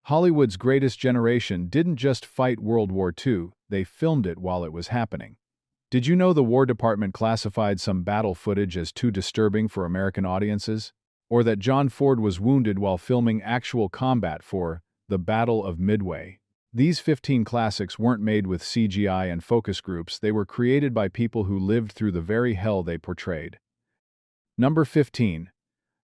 Hollywood's greatest generation didn't just fight World War II, they filmed it while it was happening. Did you know the War Department classified some battle footage as too disturbing for American audiences? Or that John Ford was wounded while filming actual combat for the Battle of Midway? These 15 classics weren't made with CGI and focus groups, they were created by people who lived through the very hell they portrayed. Number 15.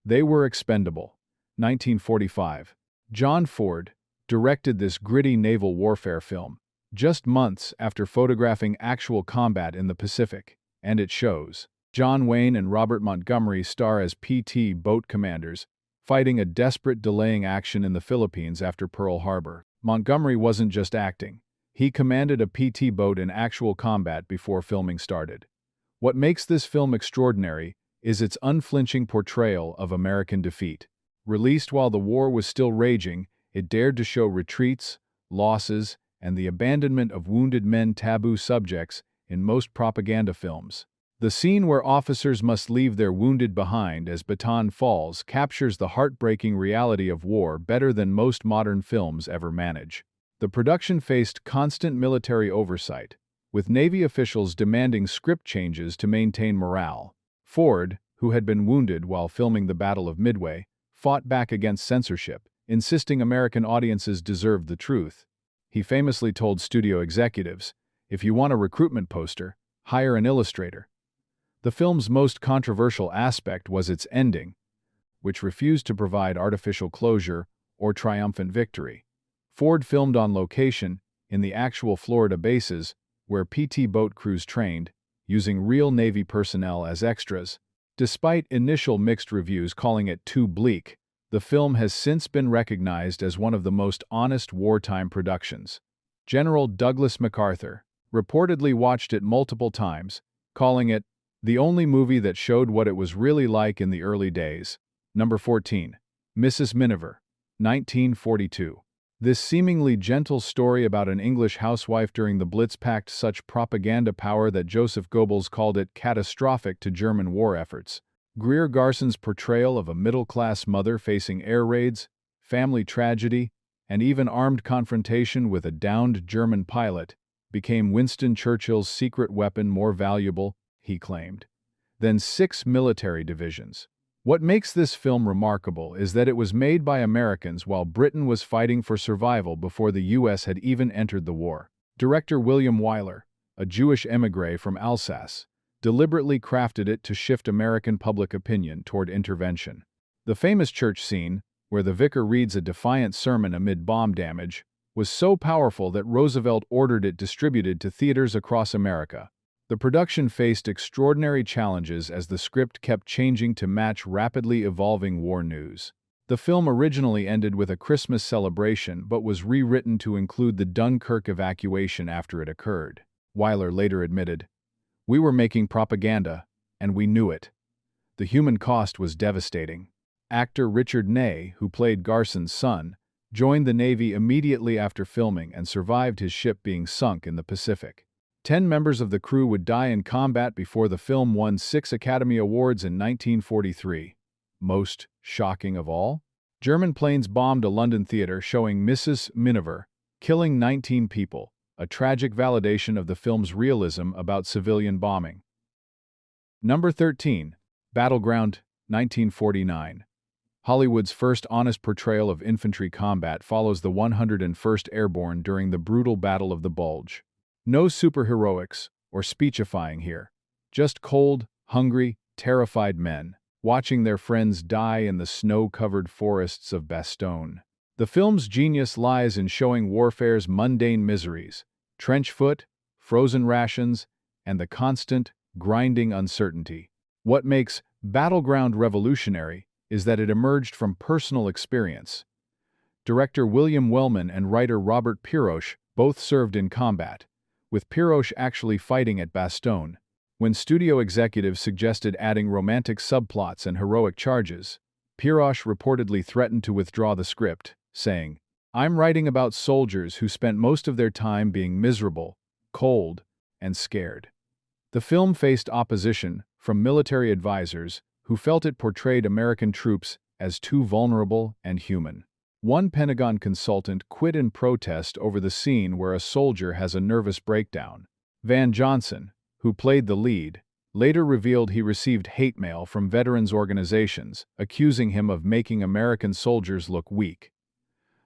They Were Expendable. 1945. John Ford directed this gritty naval warfare film, just months after photographing actual combat in the Pacific, and it shows. John Wayne and Robert Montgomery star as PT boat commanders, fighting a desperate delaying action in the Philippines after Pearl Harbor. Montgomery wasn't just acting. He commanded a PT boat in actual combat before filming started. What makes this film extraordinary is its unflinching portrayal of American defeat. Released while the war was still raging, it dared to show retreats, losses, and the abandonment of wounded men, taboo subjects in most propaganda films. The scene where officers must leave their wounded behind as baton falls captures the heartbreaking reality of war better than most modern films ever manage. The production faced constant military oversight, with Navy officials demanding script changes to maintain morale. Ford, who had been wounded while filming the Battle of Midway, fought back against censorship, insisting American audiences deserved the truth. He famously told studio executives, "If you want a recruitment poster, hire an illustrator." The film's most controversial aspect was its ending, which refused to provide artificial closure or triumphant victory. Ford filmed on location, in the actual Florida bases, where PT boat crews trained, using real Navy personnel as extras. Despite initial mixed reviews calling it too bleak, the film has since been recognized as one of the most honest wartime productions. General Douglas MacArthur reportedly watched it multiple times, calling it the only movie that showed what it was really like in the early days. Number 14. Mrs. Miniver. 1942. This seemingly gentle story about an English housewife during the Blitz packed such propaganda power that Joseph Goebbels called it catastrophic to German war efforts. Greer Garson's portrayal of a middle-class mother facing air raids, family tragedy, and even armed confrontation with a downed German pilot became Winston Churchill's secret weapon more valuable, he claimed, than 6 military divisions. What makes this film remarkable is that it was made by Americans while Britain was fighting for survival before the U.S. had even entered the war. Director William Wyler, a Jewish émigré from Alsace, deliberately crafted it to shift American public opinion toward intervention. The famous church scene, where the vicar reads a defiant sermon amid bomb damage, was so powerful that Roosevelt ordered it distributed to theaters across America. The production faced extraordinary challenges as the script kept changing to match rapidly evolving war news. The film originally ended with a Christmas celebration but was rewritten to include the Dunkirk evacuation after it occurred. Wyler later admitted, "We were making propaganda, and we knew it. The human cost was devastating." Actor Richard Ney, who played Garson's son, joined the Navy immediately after filming and survived his ship being sunk in the Pacific. 10 members of the crew would die in combat before the film won 6 Academy Awards in 1943. Most shocking of all? German planes bombed a London theater showing Mrs. Miniver, killing 19 people, a tragic validation of the film's realism about civilian bombing. Number 13. Battleground, 1949. Hollywood's first honest portrayal of infantry combat follows the 101st Airborne during the brutal Battle of the Bulge. No superheroics or speechifying here. Just cold, hungry, terrified men, watching their friends die in the snow-covered forests of Bastogne. The film's genius lies in showing warfare's mundane miseries, trench foot, frozen rations, and the constant, grinding uncertainty. What makes Battleground revolutionary is that it emerged from personal experience. Director William Wellman and writer Robert Pirosh both served in combat, with Pirosh actually fighting at Bastogne. When studio executives suggested adding romantic subplots and heroic charges, Pirosh reportedly threatened to withdraw the script, saying, "I'm writing about soldiers who spent most of their time being miserable, cold, and scared." The film faced opposition from military advisors who felt it portrayed American troops as too vulnerable and human. One Pentagon consultant quit in protest over the scene where a soldier has a nervous breakdown. Van Johnson, who played the lead, later revealed he received hate mail from veterans organizations accusing him of making American soldiers look weak.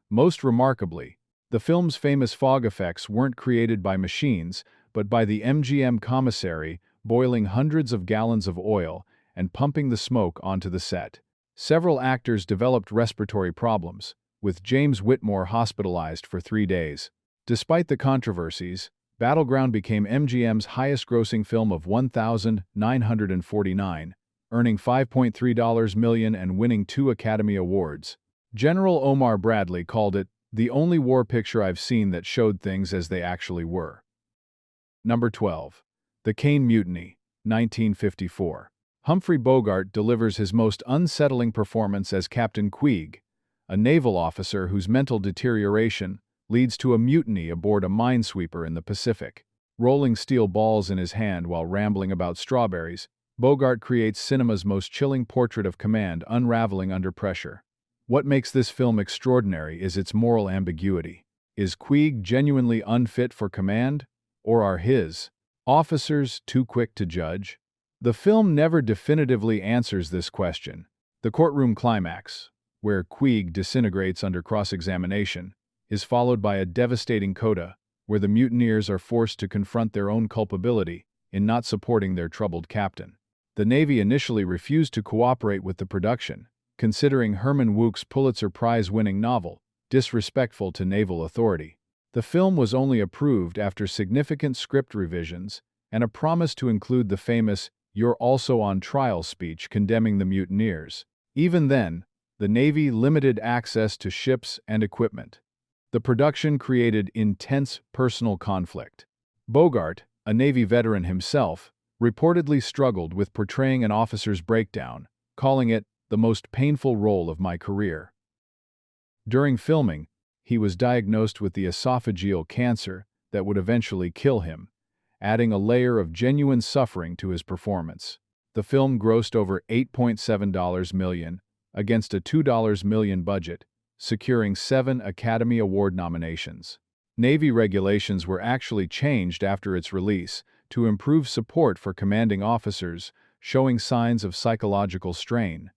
Most remarkably, the film's famous fog effects weren't created by machines, but by the MGM commissary boiling hundreds of gallons of oil and pumping the smoke onto the set. Several actors developed respiratory problems, with James Whitmore hospitalized for 3 days. Despite the controversies, Battleground became MGM's highest-grossing film of 1,949, earning $5.3 million and winning 2 Academy Awards. General Omar Bradley called it the only war picture I've seen that showed things as they actually were. Number 12. The Caine Mutiny, 1954. Humphrey Bogart delivers his most unsettling performance as Captain Kwai, a naval officer whose mental deterioration leads to a mutiny aboard a minesweeper in the Pacific. Rolling steel balls in his hand while rambling about strawberries, Bogart creates cinema's most chilling portrait of command unraveling under pressure. What makes this film extraordinary is its moral ambiguity. Is Kwai genuinely unfit for command, or are his officers too quick to judge? The film never definitively answers this question. The courtroom climax, where Kwai disintegrates under cross-examination, is followed by a devastating coda, where the mutineers are forced to confront their own culpability in not supporting their troubled captain. The Navy initially refused to cooperate with the production, considering Herman Wouk's Pulitzer Prize-winning novel disrespectful to naval authority. The film was only approved after significant script revisions and a promise to include the famous "You're also on trial" speech condemning the mutineers. Even then, the Navy limited access to ships and equipment. The production created intense personal conflict. Bogart, a Navy veteran himself, reportedly struggled with portraying an officer's breakdown, calling it the most painful role of my career. During filming, he was diagnosed with the esophageal cancer that would eventually kill him, adding a layer of genuine suffering to his performance. The film grossed over $8.7 million against a $2 million budget, securing 7 Academy Award nominations. Navy regulations were actually changed after its release to improve support for commanding officers showing signs of psychological strain.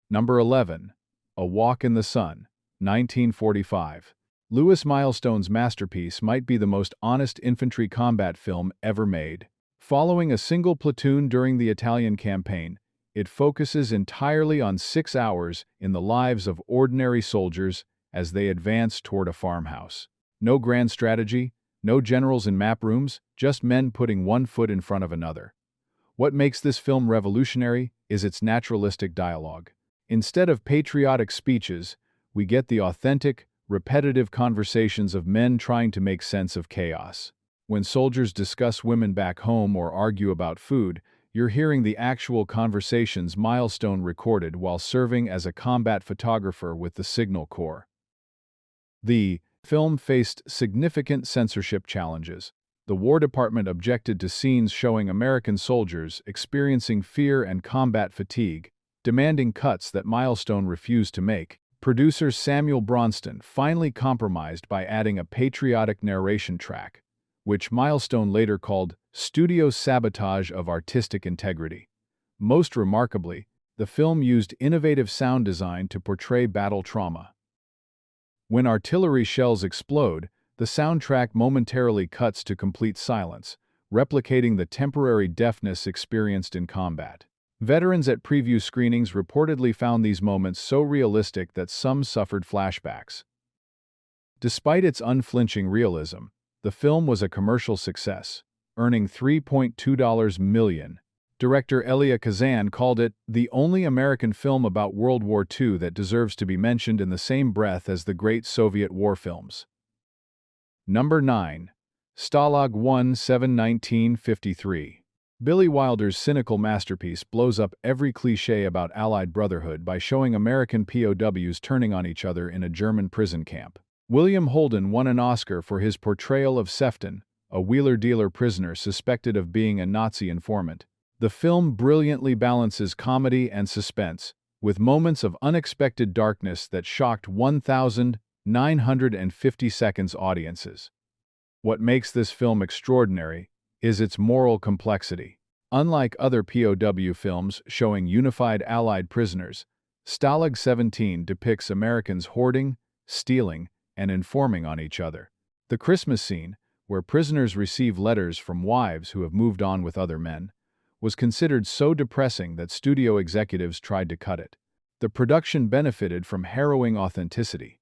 Number 11. A Walk in the Sun, 1945. Lewis Milestone's masterpiece might be the most honest infantry combat film ever made. Following a single platoon during the Italian campaign, it focuses entirely on 6 hours in the lives of ordinary soldiers as they advance toward a farmhouse. No grand strategy, no generals in map rooms, just men putting one foot in front of another. What makes this film revolutionary is its naturalistic dialogue. Instead of patriotic speeches, we get the authentic, repetitive conversations of men trying to make sense of chaos. When soldiers discuss women back home or argue about food, you're hearing the actual conversations Milestone recorded while serving as a combat photographer with the Signal Corps. The film faced significant censorship challenges. The War Department objected to scenes showing American soldiers experiencing fear and combat fatigue, demanding cuts that Milestone refused to make. Producer Samuel Bronston finally compromised by adding a patriotic narration track, which Milestone later called studio sabotage of artistic integrity. Most remarkably, the film used innovative sound design to portray battle trauma. When artillery shells explode, the soundtrack momentarily cuts to complete silence, replicating the temporary deafness experienced in combat. Veterans at preview screenings reportedly found these moments so realistic that some suffered flashbacks. Despite its unflinching realism, the film was a commercial success, earning $3.2 million. Director Elia Kazan called it the only American film about World War II that deserves to be mentioned in the same breath as the great Soviet war films. Number 9. Stalag 1-7 1953. Billy Wilder's cynical masterpiece blows up every cliché about Allied brotherhood by showing American POWs turning on each other in a German prison camp. William Holden won an Oscar for his portrayal of Sefton, a wheeler-dealer prisoner suspected of being a Nazi informant. The film brilliantly balances comedy and suspense, with moments of unexpected darkness that shocked 1,950 seconds audiences. What makes this film extraordinary is its moral complexity. Unlike other POW films showing unified Allied prisoners, Stalag 17 depicts Americans hoarding, stealing, and informing on each other. The Christmas scene, where prisoners receive letters from wives who have moved on with other men, was considered so depressing that studio executives tried to cut it. The production benefited from harrowing authenticity.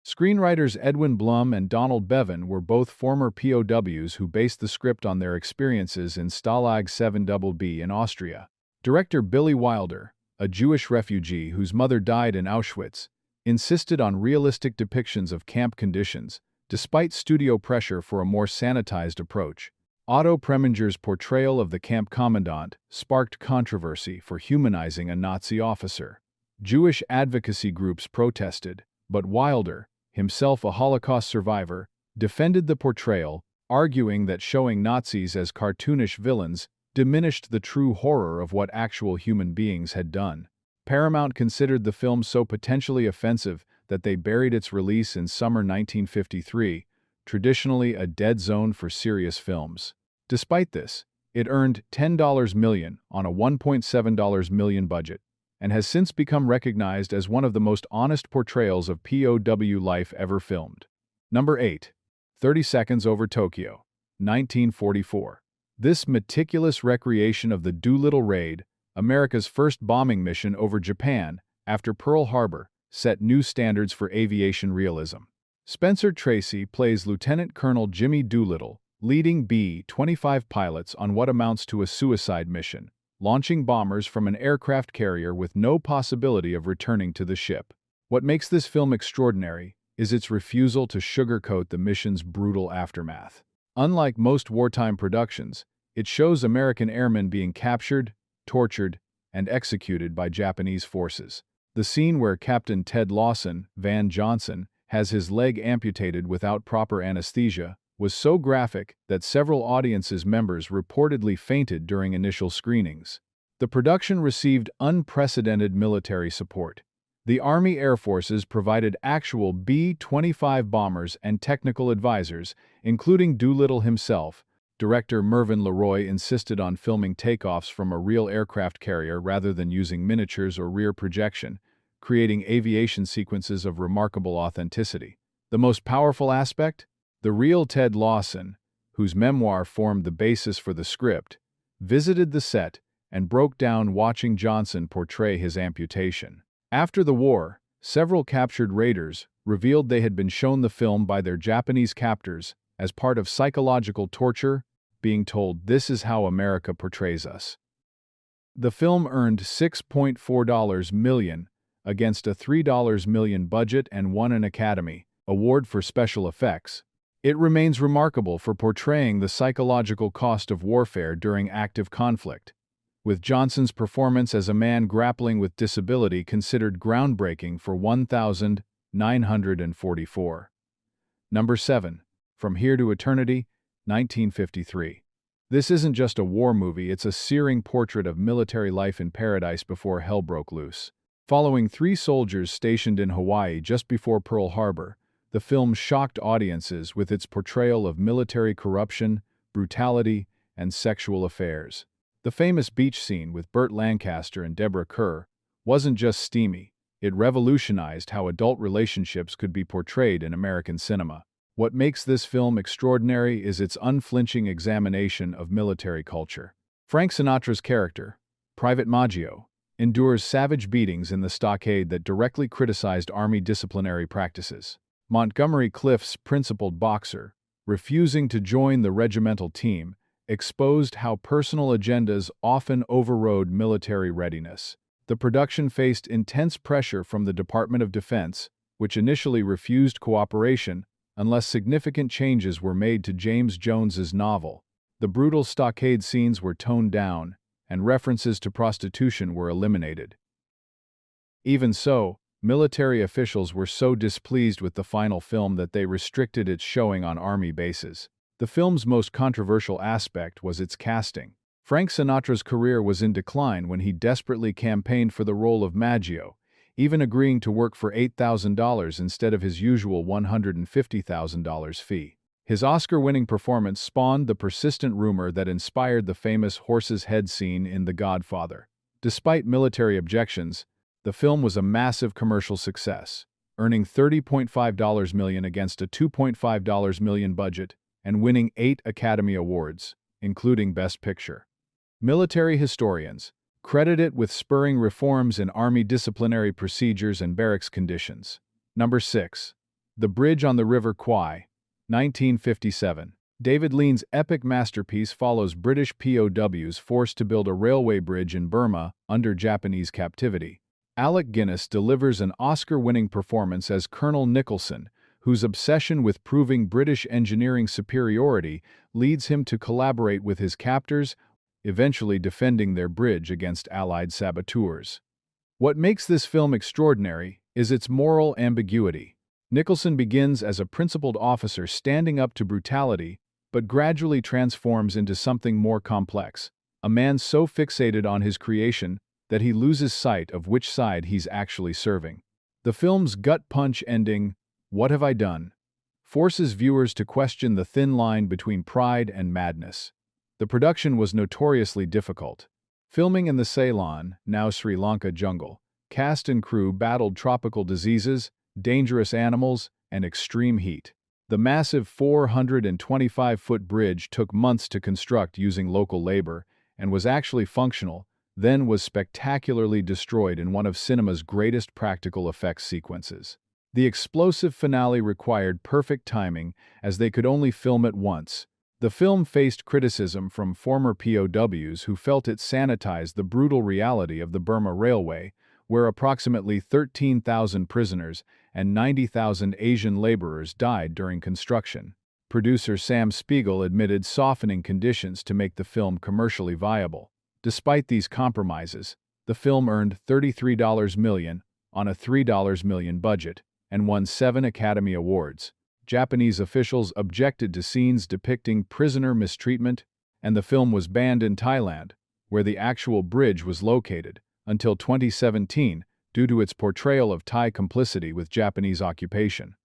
Screenwriters Edwin Blum and Donald Bevan were both former POWs who based the script on their experiences in Stalag 7BB in Austria. Director Billy Wilder, a Jewish refugee whose mother died in Auschwitz, insisted on realistic depictions of camp conditions, despite studio pressure for a more sanitized approach. Otto Preminger's portrayal of the camp commandant sparked controversy for humanizing a Nazi officer. Jewish advocacy groups protested, but Wilder, himself a Holocaust survivor, defended the portrayal, arguing that showing Nazis as cartoonish villains diminished the true horror of what actual human beings had done. Paramount considered the film so potentially offensive that they buried its release in summer 1953, traditionally a dead zone for serious films. Despite this, it earned $10 million on a $1.7 million budget, and has since become recognized as one of the most honest portrayals of POW life ever filmed. Number 8. 30 Seconds Over Tokyo, 1944. This meticulous recreation of the Doolittle Raid, America's first bombing mission over Japan after Pearl Harbor, set new standards for aviation realism. Spencer Tracy plays Lieutenant Colonel Jimmy Doolittle, leading B-25 pilots on what amounts to a suicide mission, launching bombers from an aircraft carrier with no possibility of returning to the ship. What makes this film extraordinary is its refusal to sugarcoat the mission's brutal aftermath. Unlike most wartime productions, it shows American airmen being captured, tortured, and executed by Japanese forces. The scene where Captain Ted Lawson, Van Johnson, has his leg amputated without proper anesthesia was so graphic that several audience's members reportedly fainted during initial screenings. The production received unprecedented military support. The Army Air Forces provided actual B-25 bombers and technical advisors, including Doolittle himself. Director Mervyn LeRoy insisted on filming takeoffs from a real aircraft carrier rather than using miniatures or rear projection, creating aviation sequences of remarkable authenticity. The most powerful aspect? The real Ted Lawson, whose memoir formed the basis for the script, visited the set and broke down watching Johnson portray his amputation. After the war, several captured raiders revealed they had been shown the film by their Japanese captors as part of psychological torture, being told this is how America portrays us. The film earned $6.4 million against a $3 million budget and won an Academy Award for Special Effects. It remains remarkable for portraying the psychological cost of warfare during active conflict, with Johnson's performance as a man grappling with disability considered groundbreaking for 1944. Number 7. From Here to Eternity, 1953. This isn't just a war movie, it's a searing portrait of military life in paradise before hell broke loose. Following 3 soldiers stationed in Hawaii just before Pearl Harbor, the film shocked audiences with its portrayal of military corruption, brutality, and sexual affairs. The famous beach scene with Burt Lancaster and Deborah Kerr wasn't just steamy, it revolutionized how adult relationships could be portrayed in American cinema. What makes this film extraordinary is its unflinching examination of military culture. Frank Sinatra's character, Private Maggio, endures savage beatings in the stockade that directly criticized Army disciplinary practices. Montgomery Clift's principled boxer, refusing to join the regimental team, exposed how personal agendas often overrode military readiness. The production faced intense pressure from the Department of Defense, which initially refused cooperation unless significant changes were made to James Jones's novel. The brutal stockade scenes were toned down, and references to prostitution were eliminated. Even so, military officials were so displeased with the final film that they restricted its showing on Army bases. The film's most controversial aspect was its casting. Frank Sinatra's career was in decline when he desperately campaigned for the role of Maggio, even agreeing to work for $8,000 instead of his usual $150,000 fee. His Oscar-winning performance spawned the persistent rumor that inspired the famous horse's head scene in The Godfather. Despite military objections, the film was a massive commercial success, earning $30.5 million against a $2.5 million budget and winning 8 Academy Awards, including Best Picture. Military historians credit it with spurring reforms in Army disciplinary procedures and barracks conditions. Number 6. The Bridge on the River Kwai, 1957. David Lean's epic masterpiece follows British POWs forced to build a railway bridge in Burma under Japanese captivity. Alec Guinness delivers an Oscar-winning performance as Colonel Nicholson, whose obsession with proving British engineering superiority leads him to collaborate with his captors, eventually defending their bridge against Allied saboteurs. What makes this film extraordinary is its moral ambiguity. Nicholson begins as a principled officer standing up to brutality, but gradually transforms into something more complex, a man so fixated on his creation that he loses sight of which side he's actually serving. The film's gut-punch ending, "What have I done?" forces viewers to question the thin line between pride and madness. The production was notoriously difficult. Filming in the Ceylon, now Sri Lanka jungle, cast and crew battled tropical diseases, dangerous animals, and extreme heat. The massive 425-foot bridge took months to construct using local labor and was actually functional, then was spectacularly destroyed in one of cinema's greatest practical effects sequences. The explosive finale required perfect timing, as they could only film it once. The film faced criticism from former POWs who felt it sanitized the brutal reality of the Burma Railway, where approximately 13,000 prisoners and 90,000 Asian laborers died during construction. Producer Sam Spiegel admitted softening conditions to make the film commercially viable. Despite these compromises, the film earned $33 million on a $3 million budget and won 7 Academy Awards. Japanese officials objected to scenes depicting prisoner mistreatment, and the film was banned in Thailand, where the actual bridge was located, until 2017 due to its portrayal of Thai complicity with Japanese occupation.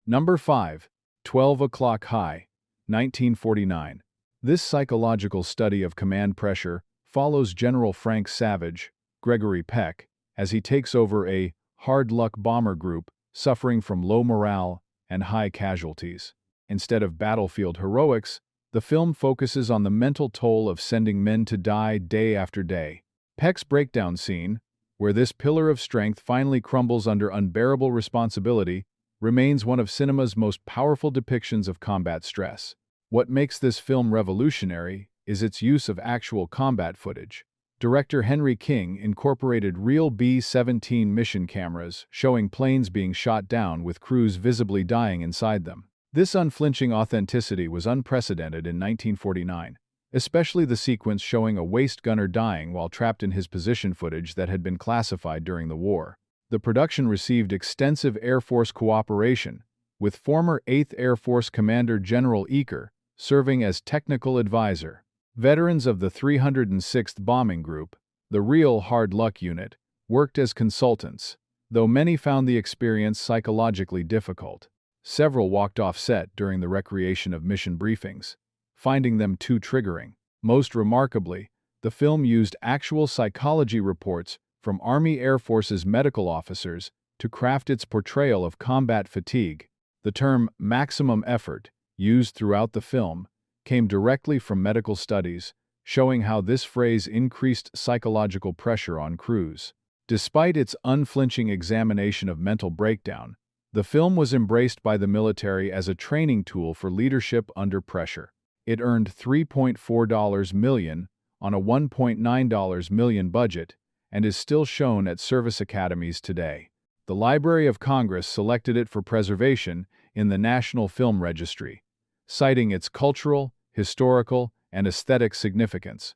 Number 5. 12 O'Clock High, 1949. This psychological study of command pressure follows General Frank Savage, Gregory Peck, as he takes over a hard-luck bomber group suffering from low morale and high casualties. Instead of battlefield heroics, the film focuses on the mental toll of sending men to die day after day. Peck's breakdown scene, where this pillar of strength finally crumbles under unbearable responsibility, remains one of cinema's most powerful depictions of combat stress. What makes this film revolutionary is its use of actual combat footage. Director Henry King incorporated real B-17 mission cameras showing planes being shot down with crews visibly dying inside them. This unflinching authenticity was unprecedented in 1949, especially the sequence showing a waist gunner dying while trapped in his position footage that had been classified during the war. The production received extensive Air Force cooperation, with former 8th Air Force Commander General Eaker serving as technical advisor. Veterans of the 306th Bombing Group, the real hard luck unit, worked as consultants, though many found the experience psychologically difficult. Several walked off set during the recreation of mission briefings, finding them too triggering. Most remarkably, the film used actual psychology reports from Army Air Force's medical officers to craft its portrayal of combat fatigue. The term maximum effort, used throughout the film, came directly from medical studies, showing how this phrase increased psychological pressure on crews. Despite its unflinching examination of mental breakdown, the film was embraced by the military as a training tool for leadership under pressure. It earned $3.4 million on a $1.9 million budget and is still shown at service academies today. The Library of Congress selected it for preservation in the National Film Registry, citing its cultural, historical, and aesthetic significance.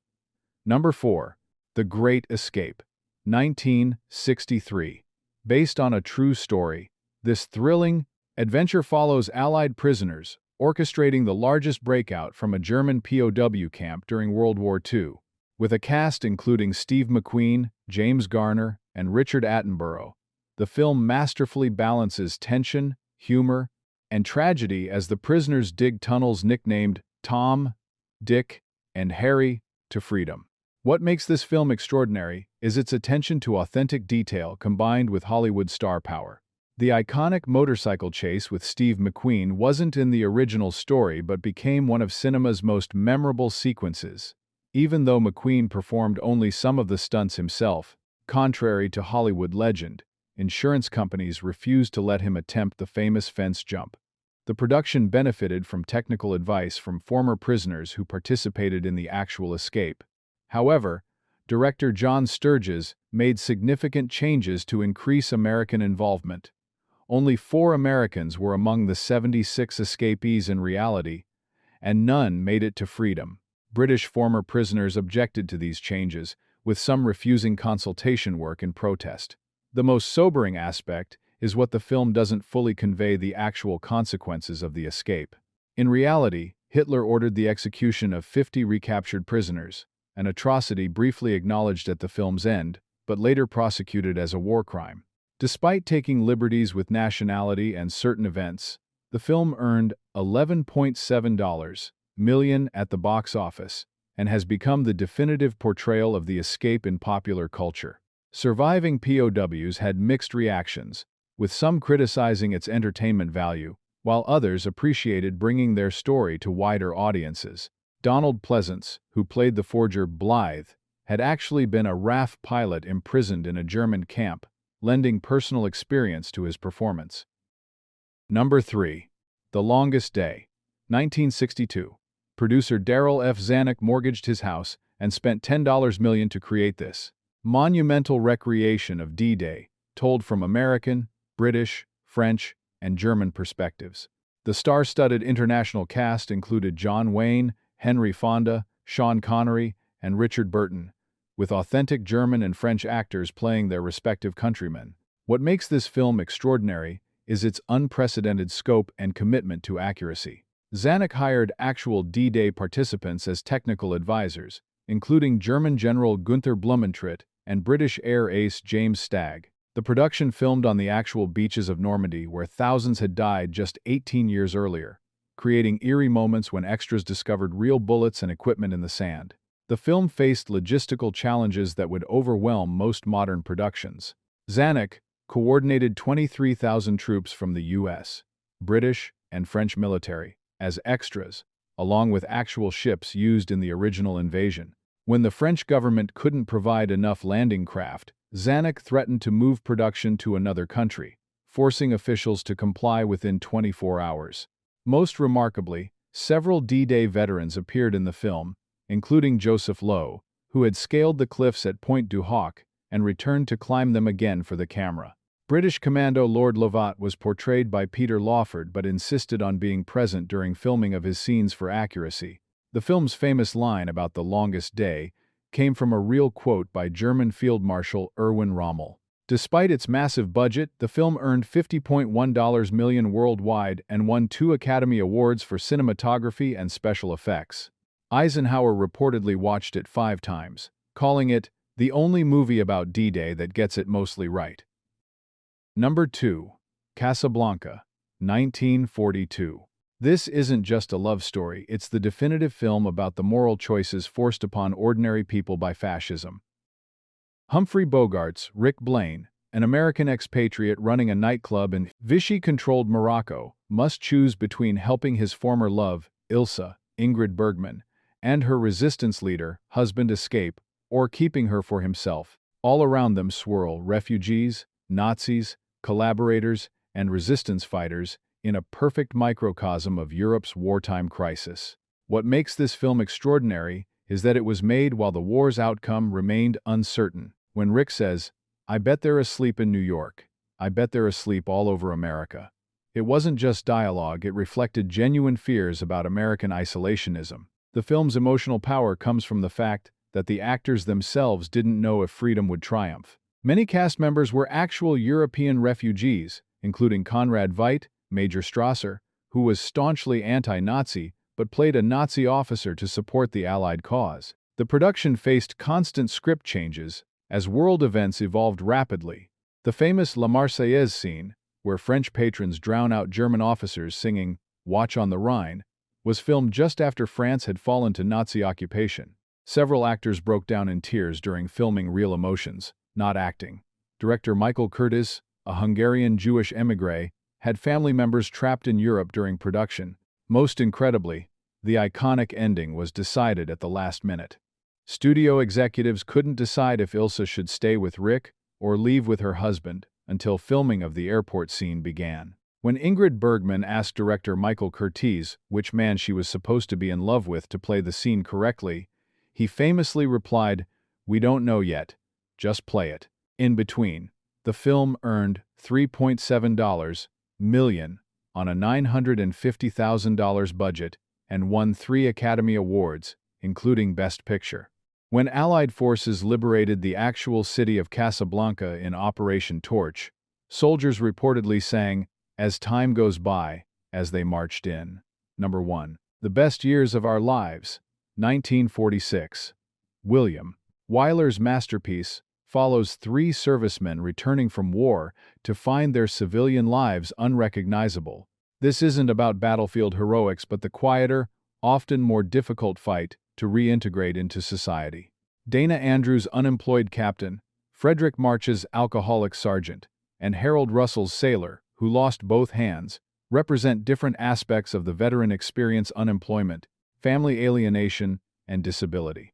Number 4. The Great Escape, 1963. Based on a true story, this thrilling adventure follows Allied prisoners orchestrating the largest breakout from a German POW camp during World War II. With a cast including Steve McQueen, James Garner, and Richard Attenborough, the film masterfully balances tension, humor, and tragedy as the prisoners dig tunnels nicknamed Tom, Dick, and Harry to freedom. What makes this film extraordinary is its attention to authentic detail combined with Hollywood star power. The iconic motorcycle chase with Steve McQueen wasn't in the original story but became one of cinema's most memorable sequences. Even though McQueen performed only some of the stunts himself, contrary to Hollywood legend, insurance companies refused to let him attempt the famous fence jump. The production benefited from technical advice from former prisoners who participated in the actual escape. However, director John Sturges made significant changes to increase American involvement. Only 4 Americans were among the 76 escapees in reality, and none made it to freedom. British former prisoners objected to these changes, with some refusing consultation work in protest. The most sobering aspect is what the film doesn't fully convey: the actual consequences of the escape. In reality, Hitler ordered the execution of 50 recaptured prisoners, an atrocity briefly acknowledged at the film's end, but later prosecuted as a war crime. Despite taking liberties with nationality and certain events, the film earned $11.7 million at the box office and has become the definitive portrayal of the escape in popular culture. Surviving POWs had mixed reactions, with some criticizing its entertainment value, while others appreciated bringing their story to wider audiences. Donald Pleasance, who played the forger Blythe, had actually been a RAF pilot imprisoned in a German camp, lending personal experience to his performance. Number 3. The Longest Day. 1962. Producer Darryl F. Zanuck mortgaged his house and spent $10 million to create this monumental recreation of D-Day, told from American, British, French, and German perspectives. The star-studded international cast included John Wayne, Henry Fonda, Sean Connery, and Richard Burton, with authentic German and French actors playing their respective countrymen. What makes this film extraordinary is its unprecedented scope and commitment to accuracy. Zanuck hired actual D-Day participants as technical advisors, including German General Günther Blumentritt and British air ace James Stagg. The production filmed on the actual beaches of Normandy, where thousands had died just 18 years earlier, creating eerie moments when extras discovered real bullets and equipment in the sand. The film faced logistical challenges that would overwhelm most modern productions. Zanuck coordinated 23,000 troops from the U.S., British, and French military as extras, along with actual ships used in the original invasion. When the French government couldn't provide enough landing craft, Zanuck threatened to move production to another country, forcing officials to comply within 24 hours. Most remarkably, several D-Day veterans appeared in the film, including Joseph Lowe, who had scaled the cliffs at Pointe du Hoc and returned to climb them again for the camera. British Commando Lord Lovat was portrayed by Peter Lawford but insisted on being present during filming of his scenes for accuracy. The film's famous line about the longest day came from a real quote by German Field Marshal Erwin Rommel. Despite its massive budget, the film earned $50.1 million worldwide and won 2 Academy Awards for cinematography and special effects. Eisenhower reportedly watched it 5 times, calling it the only movie about D-Day that gets it mostly right. Number 2. Casablanca, 1942. This isn't just a love story, it's the definitive film about the moral choices forced upon ordinary people by fascism. Humphrey Bogart's Rick Blaine, an American expatriate running a nightclub in Vichy-controlled Morocco, must choose between helping his former love, Ilsa, Ingrid Bergman, and her resistance leader, husband escape, or keeping her for himself. All around them swirl refugees, Nazis, collaborators, and resistance fighters, in a perfect microcosm of Europe's wartime crisis. What makes this film extraordinary is that it was made while the war's outcome remained uncertain. When Rick says, "I bet they're asleep in New York. I bet they're asleep all over America," it wasn't just dialogue, it reflected genuine fears about American isolationism. The film's emotional power comes from the fact that the actors themselves didn't know if freedom would triumph. Many cast members were actual European refugees, including Conrad Veidt, Major Strasser, who was staunchly anti-Nazi but played a Nazi officer to support the Allied cause. The production faced constant script changes as world events evolved rapidly. The famous La Marseillaise scene, where French patrons drown out German officers singing "Watch on the Rhine," was filmed just after France had fallen to Nazi occupation. Several actors broke down in tears during filming real emotions, not acting. Director Michael Curtiz, a Hungarian Jewish émigré, had family members trapped in Europe during production. Most incredibly, the iconic ending was decided at the last minute. Studio executives couldn't decide if Ilsa should stay with Rick or leave with her husband until filming of the airport scene began. When Ingrid Bergman asked director Michael Curtiz which man she was supposed to be in love with to play the scene correctly, he famously replied, "We don't know yet, just play it." In between, the film earned $3.7 million on a $950,000 budget and won 3 Academy Awards, including Best Picture. When Allied forces liberated the actual city of Casablanca in Operation Torch, soldiers reportedly sang, "As time goes by," as they marched in. Number 1. The Best Years of Our Lives, 1946. William Wyler's masterpiece follows 3 servicemen returning from war to find their civilian lives unrecognizable. This isn't about battlefield heroics but the quieter, often more difficult fight to reintegrate into society. Dana Andrews' unemployed captain, Frederick March's alcoholic sergeant, and Harold Russell's sailor, who lost both hands, represent different aspects of the veteran experience: unemployment, family alienation, and disability.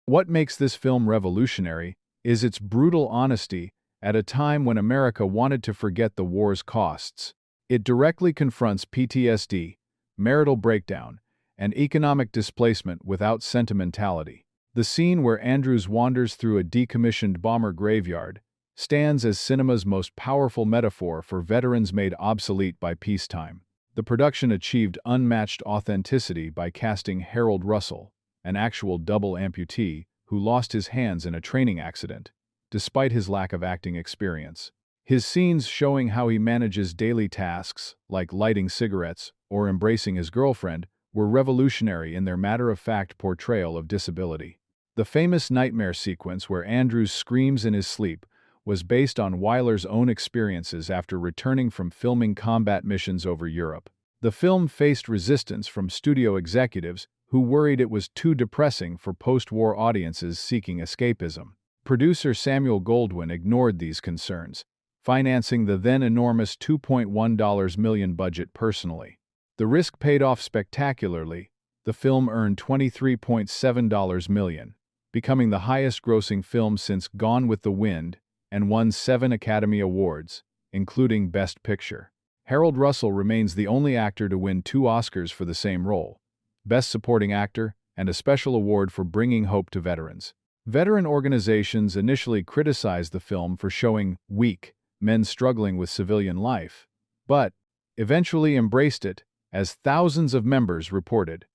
What makes this film revolutionary is its brutal honesty at a time when America wanted to forget the war's costs. It directly confronts PTSD, marital breakdown, and economic displacement without sentimentality. The scene where Andrews wanders through a decommissioned bomber graveyard stands as cinema's most powerful metaphor for veterans made obsolete by peacetime. The production achieved unmatched authenticity by casting Harold Russell, an actual double amputee who lost his hands in a training accident, despite his lack of acting experience. His scenes showing how he manages daily tasks, like lighting cigarettes or embracing his girlfriend, were revolutionary in their matter-of-fact portrayal of disability. The famous nightmare sequence where Andrews screams in his sleep was based on Wyler's own experiences after returning from filming combat missions over Europe. The film faced resistance from studio executives who worried it was too depressing for post-war audiences seeking escapism. Producer Samuel Goldwyn ignored these concerns, financing the then enormous $2.1 million budget personally. The risk paid off spectacularly. The film earned $23.7 million, becoming the highest-grossing film since Gone with the Wind, and won 7 Academy Awards, including Best Picture. Harold Russell remains the only actor to win 2 Oscars for the same role, Best Supporting Actor and a special award for bringing hope to veterans. Veteran organizations initially criticized the film for showing weak men struggling with civilian life, but eventually embraced it, as thousands of members reported.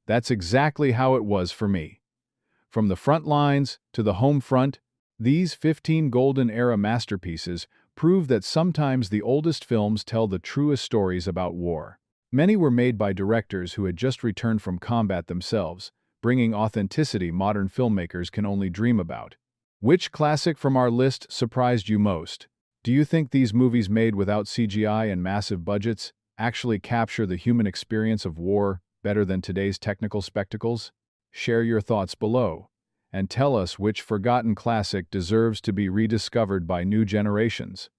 "That's exactly how it was for me. From the front lines to the home front, these 15 golden-era masterpieces prove that sometimes the oldest films tell the truest stories about war." Many were made by directors who had just returned from combat themselves, bringing authenticity modern filmmakers can only dream about. Which classic from our list surprised you most? Do you think these movies made without CGI and massive budgets actually capture the human experience of war better than today's technical spectacles? Share your thoughts below, and tell us which forgotten classic deserves to be rediscovered by new generations.